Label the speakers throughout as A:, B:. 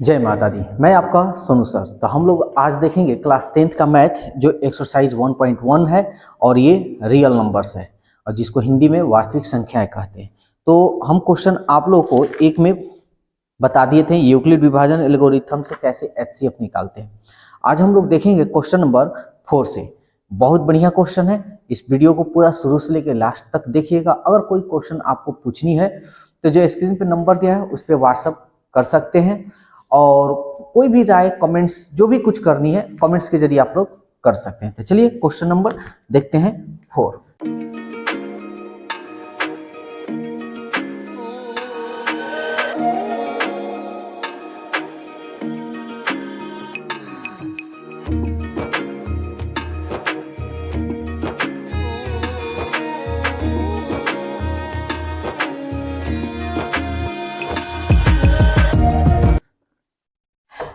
A: जय माता दी। मैं आपका सोनू सर। तो हम लोग आज देखेंगे क्लास 10th का मैथ जो एक्सरसाइज 1.1 है और ये रियल नंबर्स है और जिसको हिंदी में वास्तविक संख्याएं कहते हैं। तो हम क्वेश्चन आप लोगों को एक में बता दिए थे, यूक्लिड विभाजन एल्गोरिथम से कैसे एचसीएफ निकालते हैं। आज हम लोग देखेंगे क्वेश्चन नंबर 4 से। बहुत बढ़िया क्वेश्चन है, इस वीडियो को पूरा शुरू से लेकर लास्ट तक देखिएगा। अगर कोई क्वेश्चन आपको पूछनी है तो जो स्क्रीन पे नंबर दिया है उस पर व्हाट्सअप कर सकते हैं और कोई भी राय कमेंट्स जो भी कुछ करनी है कमेंट्स के जरिए आप लोग कर सकते हैं। तो चलिए क्वेश्चन नंबर देखते हैं 4।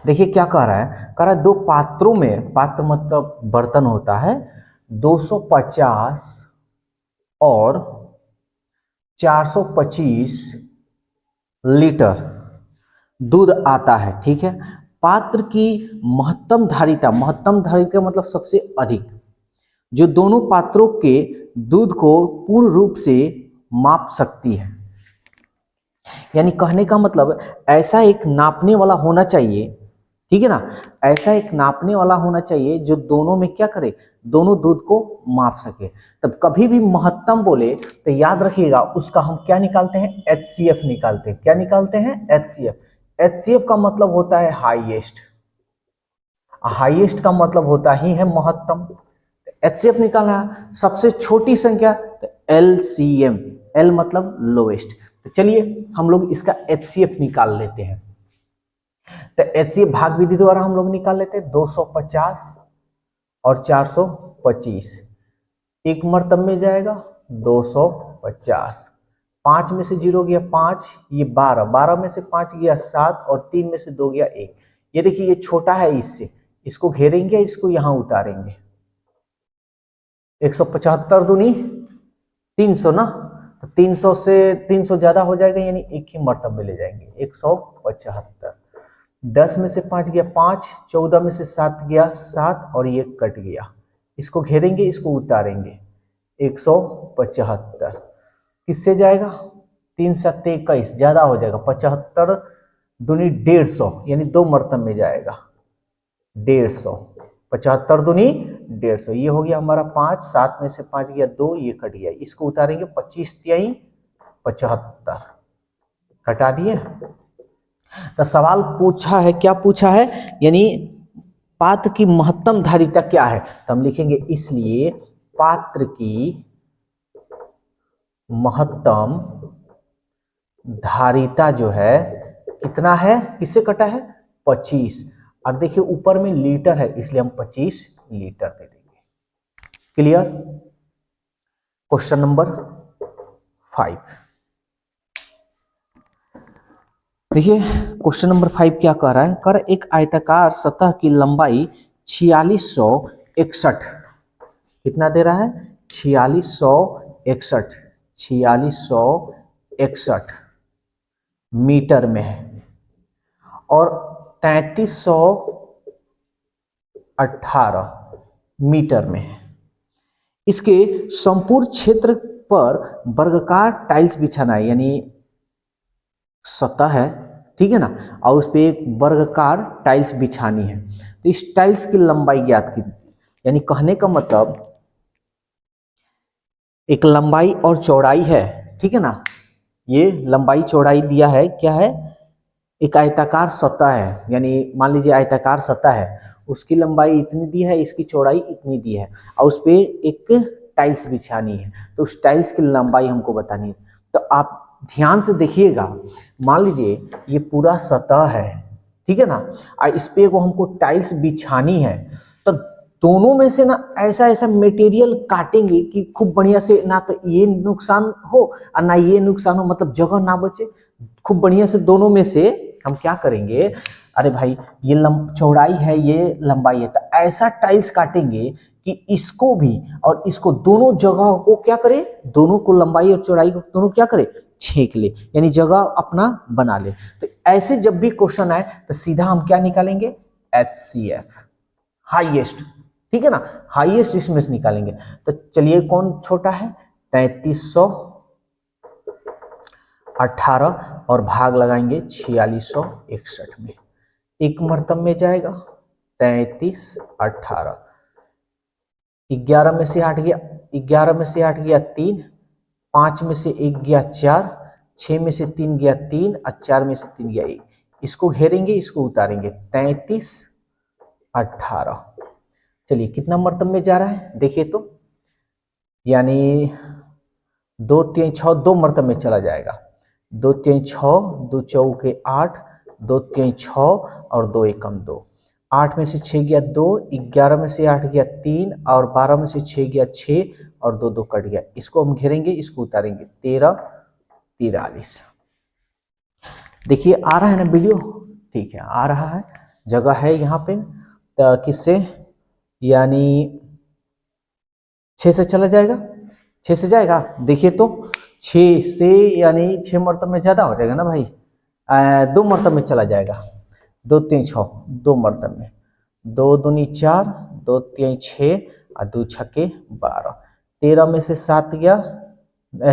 A: देखिए क्या कह रहा है दो पात्रों में, पात्र मतलब बर्तन होता है, 250 और 425 लीटर दूध आता है। ठीक है, पात्र की महत्तम धारिता मतलब सबसे अधिक, जो दोनों पात्रों के दूध को पूर्ण रूप से माप सकती है। यानी कहने का मतलब ऐसा एक नापने वाला होना चाहिए, ठीक है ना, ऐसा एक नापने वाला होना चाहिए जो दोनों में क्या करे, दोनों दूध को माप सके। तब कभी भी महत्तम बोले तो याद रखिएगा उसका हम क्या निकालते हैं, एचसीएफ निकालते हैं। क्या निकालते हैं, एचसीएफ। एचसीएफ का मतलब होता है हाईएस्ट, हाईएस्ट का मतलब होता ही है महत्तम। एचसीएफ निकालना सबसे छोटी संख्या तो एलसीएम, एल मतलब लोएस्ट। तो चलिए हम लोग इसका एचसीएफ निकाल लेते हैं। तो एचसीएफ भाग विधि द्वारा हम लोग निकाल लेते हैं। 250 और 425 एक मर्तब में जाएगा 250। 5 में से 0 गया 5, ये 12, 12 में से 5 गया 7 और 3 में से 2 गया 1। ये देखिए ये छोटा है इससे, इसको घेरेंगे, इसको यहां उतारेंगे। 175 दूनी 300 ना, तो 300 से 300 ज्यादा हो जाएगा, यानी एक ही मर्तब में ले जाएंगे 175। 10 में से 5 गया 5, 14 में से 7 गया 7 और ये कट गया। इसको घेरेंगे, इसको उतारेंगे 175। किससे जाएगा, 3 7 21 ज्यादा हो जाएगा, 75 दूनी 150, यानी 2 मर्तब में जाएगा 150। 75 दूनी 150, ये हो गया हमारा 5। 7 में से 5 गया 2, ये कट गया, इसको उतारेंगे 25 तिहाई 75, हटा दिए। तो सवाल पूछा है, क्या पूछा है, यानी पात्र की महत्तम धारिता क्या है। तो हम लिखेंगे इसलिए पात्र की महत्तम धारिता जो है कितना है, किससे कटा है, 25। और देखिए ऊपर में लीटर है इसलिए हम 25 लीटर दे देंगे। क्लियर। क्वेश्चन नंबर 5 देखिए, क्वेश्चन नंबर 5 क्या कह रहा है, एक आयताकार सतह की लंबाई 4661, कितना दे रहा है, 4661 मीटर में है और 3318 मीटर में है। इसके संपूर्ण क्षेत्र पर वर्गाकार टाइल्स बिछाना है, यानी सतह है, ठीक है ना, और उस पर एक वर्गाकार टाइल्स बिछानी है। तो इस टाइल्स की लंबाई ज्ञात कीजिए। यानी कहने का मतलब एक लंबाई और चौड़ाई है, ठीक है ना, ये लंबाई चौड़ाई दिया है, क्या है, एक आयताकार सतह है, यानी मान लीजिए आयताकार सतह है, उसकी लंबाई इतनी दी है, इसकी चौड़ाई इतनी दी है और उस पर एक टाइल्स बिछानी है। तो उस टाइल्स की लंबाई हमको बतानी है। तो आप ध्यान से देखिएगा, मान लीजिए ये पूरा सतह है, ठीक है ना, और इस पे वो हमको टाइल्स बिछानी है। तो दोनों में से ना ऐसा ऐसा मटेरियल काटेंगे कि खूब बढ़िया से, ना तो ये नुकसान हो और ना ये नुकसान हो, मतलब जगह ना बचे। खूब बढ़िया से दोनों में से हम क्या करेंगे, अरे भाई ये चौड़ाई है, ये लंबाई है, तो ऐसा टाइल्स काटेंगे कि इसको भी और इसको दोनों जगह को क्या करे, दोनों को लंबाई और चौड़ाई को दोनों क्या करे, छेक ले, यानी जगह अपना बना ले। तो ऐसे जब भी क्वेश्चन आए तो सीधा हम क्या निकालेंगे, HCF, हाईएस्ट, ठीक है ना, हाईएस्ट इसमें से निकालेंगे। तो चलिए कौन छोटा है, 3318 और भाग लगाएंगे 4661 में, एक मर्तब में जाएगा 3318, 11 में से 8 गया, 11 में से 8 गया 3, 5 में से 1 गया 4, 6 में से 3 गया 3 और 4 में से 3 गया 1, इसको घेरेंगे, इसको उतारेंगे, 3318। चलिए कितना मर्तब में जा रहा है देखिए तो, यानी 2 3 6 2 मर्तब में चला जाएगा, 2 3 6, 2 चौके 8, 2 3 6 और 2 एकम 2, 8 में से 6 गया 2, 11 में से 8 गया 3 और 12 में से 6 गया 6 और 2 2 कट गया, इसको हम घेरेंगे, इसको उतारेंगे, 13 43। देखिए आ रहा है ना वीडियो, ठीक है आ रहा है, जगह है यहाँ पे, तो किससे, यानी 6 से चला जाएगा, 6 से जाएगा, देखिए तो 6 से यानी 6 मरतब में ज्यादा हो जाएगा ना भाई, 2 मरतब में चला जाएगा, 2 3 6 2 मरतब में, 2 दूनी 4, 2 3 6 और 2 छक्के 12, 13 में से 7 गया,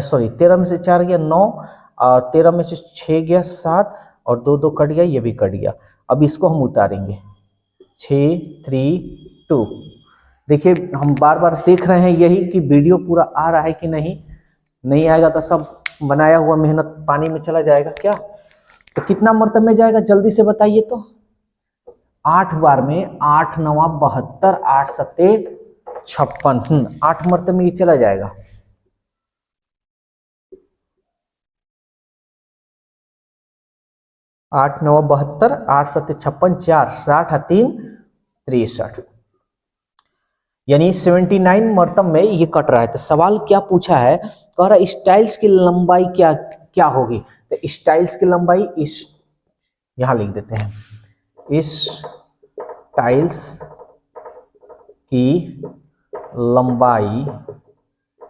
A: सॉरी 13 में से 4 गया 9 और 13 में से 6 गया 7 और 2 2 कट गया, ये भी कट गया। अब इसको हम उतारेंगे, 6 3 2। देखिए हम बार बार देख रहे हैं यही कि वीडियो पूरा आ रहा है कि नहीं, नहीं आएगा तो सब बनाया हुआ मेहनत पानी में चला जाएगा क्या। तो कितना मरतब में जाएगा जल्दी से बताइए तो, 8 बार में 8 9 72, 8 सत्ते 56, 8 मरतब में ये चला जाएगा। आठ 9 72, 8 सत्ते 56, 4 60 3 63, यानी 79 मरतब में ये कट रहा है। तो सवाल क्या पूछा है, कह रहा है स्टाइल्स की लंबाई क्या क्या होगी। तो स्टाइल्स की लंबाई इस, यहां लिख देते हैं, इस टाइल्स की लंबाई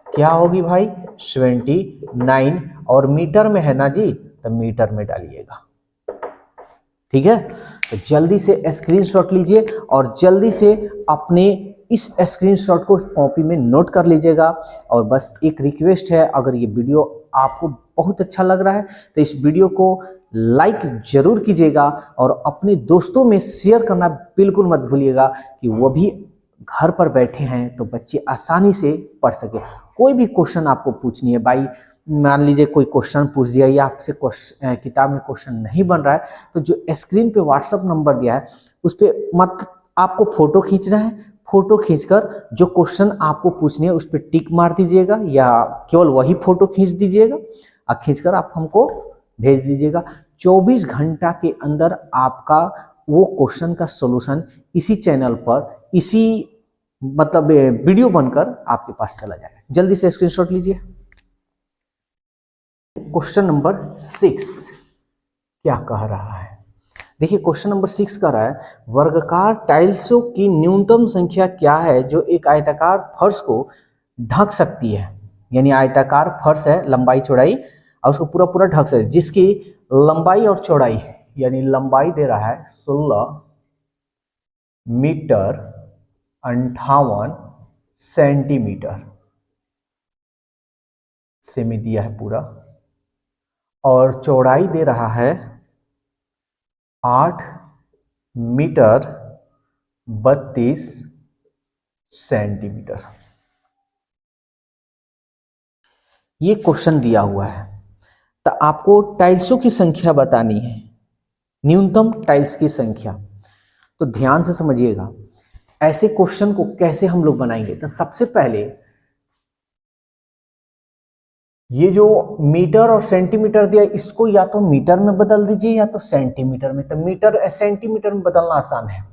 A: क्या होगी भाई, 79, और मीटर में है ना जी, तो मीटर में डालिएगा, ठीक है। तो जल्दी से स्क्रीनशॉट लीजिए और जल्दी से अपने इस स्क्रीनशॉट को कॉपी में नोट कर लीजिएगा। और बस एक रिक्वेस्ट है, अगर ये वीडियो आपको बहुत अच्छा लग रहा है तो इस वीडियो को लाइक जरूर कीजिएगा और अपने दोस्तों में शेयर करना बिल्कुल मत भूलिएगा कि वो भी घर पर बैठे हैं तो बच्चे आसानी से पढ़ सके। कोई भी क्वेश्चन आपको पूछनी है भाई, मान लीजिए कोई क्वेश्चन पूछ दिया या आपसे किताब में क्वेश्चन नहीं बन रहा है, तो जो स्क्रीन पे व्हाट्सअप नंबर दिया है उस पर मत, आपको फोटो खींचना है, फोटो खींचकर जो क्वेश्चन आपको पूछनी है उस पर टिक मार दीजिएगा या केवल वही फोटो खींच दीजिएगा और खींचकर आप हमको भेज दीजिएगा। 24 घंटा के अंदर आपका वो क्वेश्चन का सॉल्यूशन इसी चैनल पर, इसी मतलब वीडियो बनकर आपके पास चला जाएगा। जल्दी से स्क्रीनशॉट लीजिए। क्वेश्चन नंबर 6 क्या कह रहा है, देखिए क्वेश्चन नंबर 6 कह रहा है वर्गाकार टाइल्सों की न्यूनतम संख्या क्या है जो एक आयताकार फर्श को ढक सकती है। यानी आयताकार फर्श है, लंबाई चौड़ाई और उसको पूरा पूरा ढक सकती है, जिसकी लंबाई और चौड़ाई, यानी लंबाई दे रहा है 16 मीटर 58 सेंटीमीटर सेमी दिया है पूरा, और चौड़ाई दे रहा है 8 मीटर 32 सेंटीमीटर। ये क्वेश्चन दिया हुआ है, तो आपको टाइल्सों की संख्या बतानी है, न्यूनतम टाइल्स की संख्या। तो ध्यान से समझिएगा ऐसे क्वेश्चन को कैसे हम लोग बनाएंगे। तो सबसे पहले ये जो मीटर और सेंटीमीटर दिया इसको या तो मीटर में बदल दीजिए या तो सेंटीमीटर में। तो मीटर सेंटीमीटर में बदलना आसान है,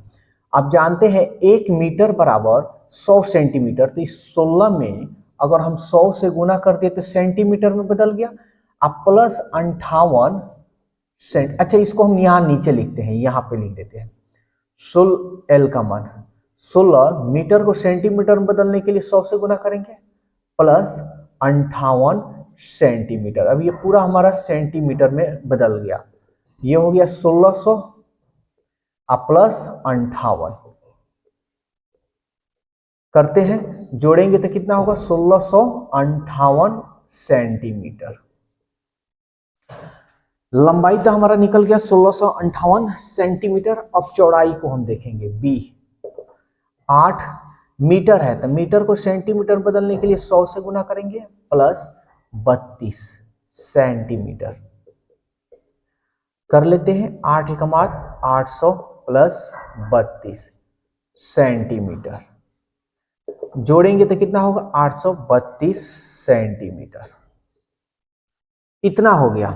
A: आप जानते हैं 1 मीटर बराबर 100 सेंटीमीटर। तो इस 16 में अगर हम 100 से गुना कर दिए तो सेंटीमीटर में बदल गया। अब प्लस 58 सेंट, अच्छा इसको हम यहाँ नीचे लिखते हैं, यहाँ पे लिख देते हैं 16 एल का मान, 16 मीटर को सेंटीमीटर में बदलने के लिए 100 से गुना करेंगे, प्लस 58 सेंटीमीटर। अब ये पूरा हमारा सेंटीमीटर में बदल गया। ये हो गया 1600 प्लस 58 करते हैं, जोड़ेंगे तो कितना होगा 1658 सेंटीमीटर। लंबाई तो हमारा निकल गया 1658 सेंटीमीटर। अब चौड़ाई को हम देखेंगे। बी 8 मीटर है तो मीटर को सेंटीमीटर बदलने के लिए 100 से गुना करेंगे प्लस 32 सेंटीमीटर। कर लेते हैं 8 एकम 8, 800 प्लस 32 सेंटीमीटर। जोड़ेंगे तो कितना होगा 832 सेंटीमीटर। इतना हो गया।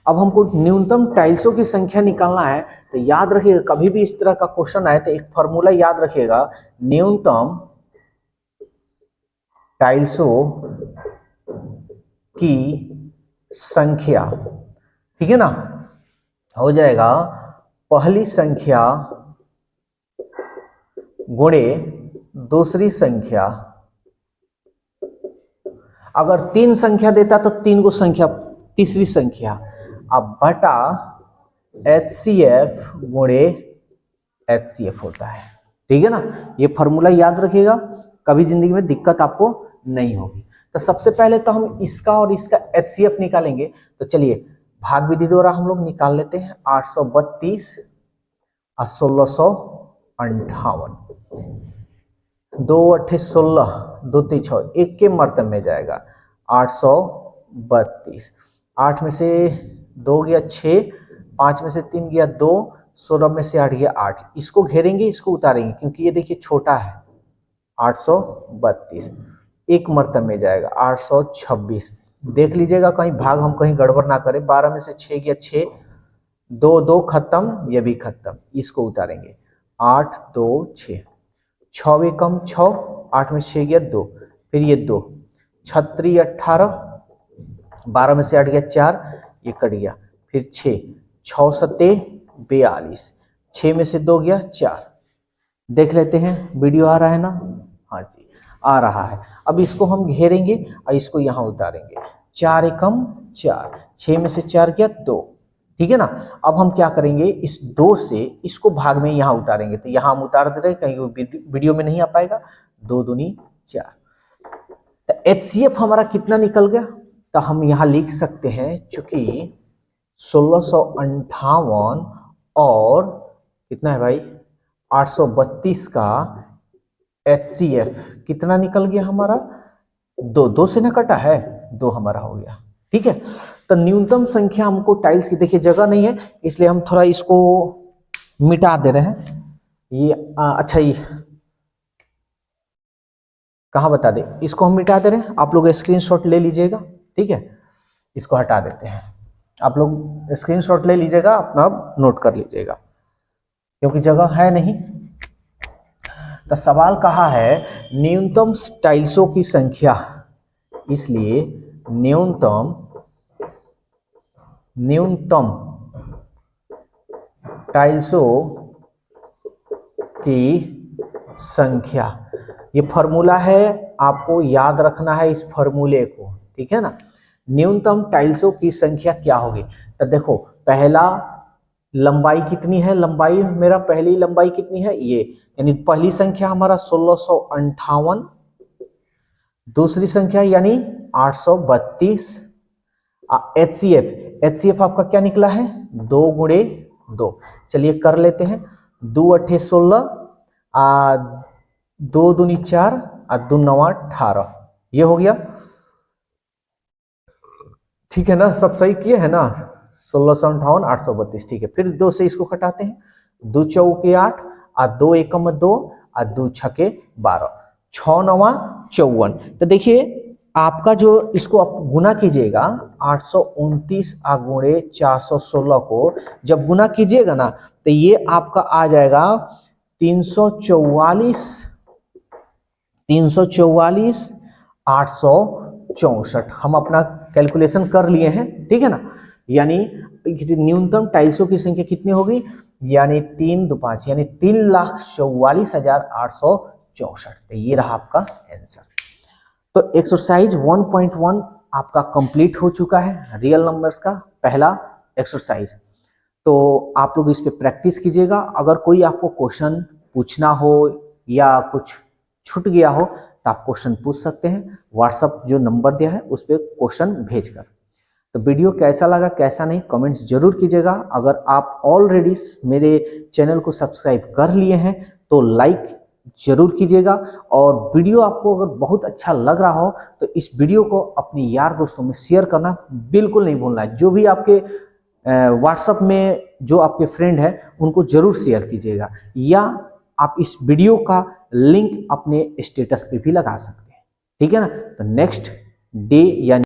A: अब हमको न्यूनतम टाइल्सों की संख्या निकालना है। तो याद रखिएगा, कभी भी इस तरह का क्वेश्चन आए तो एक फॉर्मूला याद रखिएगा, न्यूनतम टाइल्सों की संख्या, ठीक है ना, हो जाएगा पहली संख्या गुणे दूसरी संख्या। अगर 3 संख्या देता तो 3 को संख्या तीसरी संख्या, अब बटा HCF गुणे HCF होता है। ठीक है ना, ये फॉर्मूला याद रखिएगा, कभी जिंदगी में दिक्कत आपको नहीं होगी। तो सबसे पहले तो हम इसका और इसका HCF निकालेंगे। तो चलिए भाग विधि द्वारा हम लोग निकाल लेते हैं। 832 और 1658, 2 8 16, 2 3 6, एक के मर्तब में जाएगा 832। 8 में से 2 गया 6, 5 में से 3 गया 2, 16 में से 8 गया 8। इसको घेरेंगे, इसको उतारेंगे, क्योंकि ये देखिए छोटा है। 832 एक मर्तब में जाएगा 826। देख लीजिएगा कहीं भाग हम कहीं गड़बड़ ना करें। 12 में से 6 गया 6, 2 2 खत्म, ये भी खत्म, इसको उतारेंगे 8 2 6, 6 एकम 6, 8 में 6 गया 2, फिर ये 2, 36 18, 12 में से 8 गया 4, ये कट गया, फिर 6, 6 7 42, 6 में से 2 गया 4। देख लेते हैं वीडियो आ रहा है ना, हाँ जी आ रहा है। अब इसको हम घेरेंगे और इसको यहाँ उतारेंगे। 4 एकम 4, 6 में से 4 गया 2, ठीक है ना। अब हम क्या करेंगे, इस 2 से इसको भाग में यहाँ उतारेंगे। तो यहाँ हम उतार दे रहे हैं, कहीं वीडियो में नहीं आ पाएगा। 2 दूनी 4। तो HCF हमारा कितना निकल गया, तो हम यहाँ लिख सकते हैं, चूंकि 1658 और कितना है भाई 832 का HCF कितना निकल गया हमारा, 2 2 से न कटा है, 2 हमारा हो गया। ठीक है, तो न्यूनतम संख्या हमको टाइल्स की, देखिए जगह नहीं है इसलिए हम थोड़ा इसको मिटा दे रहे हैं। ये अच्छा, ये कहाँ बता दे, इसको हम मिटा दे रहे हैं। आप लोग स्क्रीनशॉट ले लीजिएगा, ठीक है, इसको हटा देते हैं। आप लोग स्क्रीनशॉट ले लीजिएगा, अपना नोट कर लीजिएगा, क्योंकि जगह है नहीं। तो सवाल कहा है न्यूनतम टाइल्सों की संख्या, इसलिए न्यूनतम टाइल्सों की संख्या, ये फॉर्मूला है, आपको याद रखना है इस फॉर्मूले को, ठीक है ना। न्यूनतम टाइल्सों की संख्या क्या होगी, तो देखो पहला लंबाई कितनी है, लंबाई मेरा पहली लंबाई कितनी है, ये यानी पहली संख्या हमारा 1658, दूसरी संख्या यानी 832। HCF आपका क्या निकला है 2 गुणे 2। चलिए कर लेते हैं। 2 8 16, 2 दूनी 4 और 2 9 18, ये हो गया। ठीक है ना, सब सही किए है ना, 1658 832, ठीक है। फिर 2 से इसको घटाते हैं, 2 चौके 8 और 2 एकम 2 और 2 छके 12, 6 9 54। तो देखिए आपका जो इसको आप गुना कीजिएगा 829 गुणे 416 को जब गुना कीजिएगा ना, तो ये आपका आ जाएगा 344 864। हम अपना कैलकुलेशन कर लिए हैं, ठीक है ना। यानी न्यूनतम टाइल्सों की संख्या कितनी होगी, यानी 3 2 5, यानी 3,44,864। तो ये रहा आपका आंसर। तो एक्सरसाइज 1.1 आपका कंप्लीट हो चुका है, रियल नंबर्स का पहला एक्सरसाइज। तो आप लोग इस पे प्रैक्टिस कीजिएगा। अगर कोई आपको क्वेश्चन पूछना हो या कुछ छूट गया हो तो आप क्वेश्चन पूछ सकते हैं, व्हाट्सअप जो नंबर दिया है उस पर क्वेश्चन भेजकर। तो वीडियो कैसा लगा कैसा नहीं कमेंट्स जरूर कीजिएगा। अगर आप ऑलरेडी मेरे चैनल को सब्सक्राइब कर लिए हैं तो लाइक जरूर कीजिएगा, और वीडियो आपको अगर बहुत अच्छा लग रहा हो तो इस वीडियो को अपने यार दोस्तों में शेयर करना बिल्कुल नहीं भूलना है। जो भी आपके व्हाट्सएप में जो आपके फ्रेंड है उनको जरूर शेयर कीजिएगा, या आप इस वीडियो का लिंक अपने स्टेटस पे भी लगा सकते हैं, ठीक है ना। तो नेक्स्ट डे या